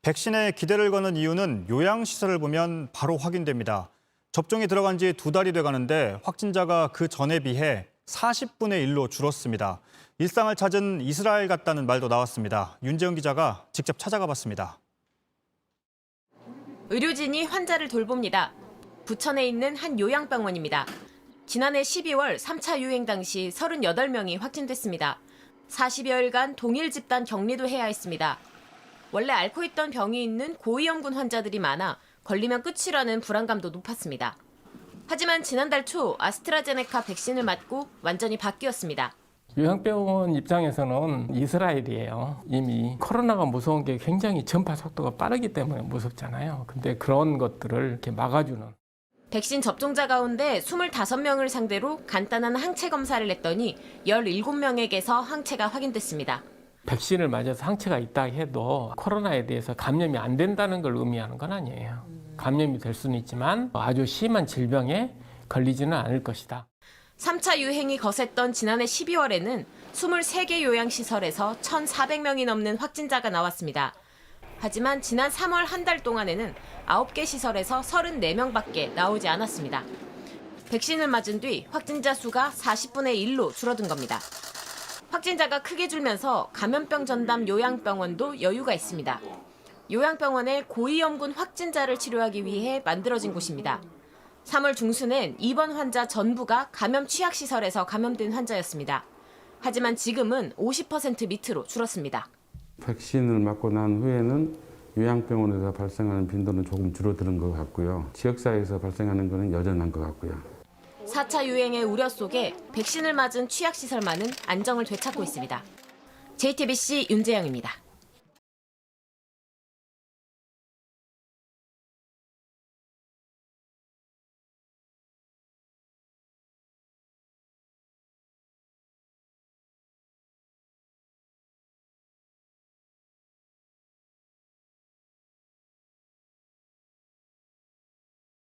백신에 기대를 거는 이유는 요양시설을 보면 바로 확인됩니다. 접종이 들어간 지 2달이 돼가는데 확진자가 그 전에 비해 40분의 1로 줄었습니다. 일상을 찾은 이스라엘 같다는 말도 나왔습니다. 윤재영 기자가 직접 찾아가 봤습니다. 의료진이 환자를 돌봅니다. 부천에 있는 한 요양병원입니다. 지난해 12월 3차 유행 당시 38명이 확진됐습니다. 40여일간 동일 집단 격리도 해야 했습니다. 원래 앓고 있던 병이 있는 고위험군 환자들이 많아 걸리면 끝이라는 불안감도 높았습니다. 하지만 지난달 초 아스트라제네카 백신을 맞고 완전히 바뀌었습니다. 요양병원 입장에서는 이스라엘이에요. 이미 코로나가 무서운 게 굉장히 전파 속도가 빠르기 때문에 무섭잖아요. 근데 그런 것들을 이렇게 막아주는. 백신 접종자 가운데 25명을 상대로 간단한 항체 검사를 했더니 17명에게서 항체가 확인됐습니다. 백신을 맞아서 항체가 있다 해도 코로나에 대해서 감염이 안 된다는 걸 의미하는 건 아니에요. 감염이 될 수는 있지만 아주 심한 질병에 걸리지는 않을 것이다. 3차 유행이 거셌던 지난해 12월에는 23개 요양시설에서 1,400명이 넘는 확진자가 나왔습니다. 하지만 지난 3월 한 달 동안에는 9개 시설에서 34명밖에 나오지 않았습니다. 백신을 맞은 뒤 확진자 수가 40분의 1로 줄어든 겁니다. 확진자가 크게 줄면서 감염병 전담 요양병원도 여유가 있습니다. 요양병원에 고위험군 확진자를 치료하기 위해 만들어진 곳입니다. 3월 중순엔 입원 환자 전부가 감염 취약시설에서 감염된 환자였습니다. 하지만 지금은 50% 밑으로 줄었습니다. 백신을 맞고 난 후에는 요양병원에서 발생하는 빈도는 조금 줄어드는 것 같고요. 지역사회에서 발생하는 것은 여전한 것 같고요. 4차 유행의 우려 속에 백신을 맞은 취약시설만은 안정을 되찾고 있습니다. JTBC 윤재영입니다.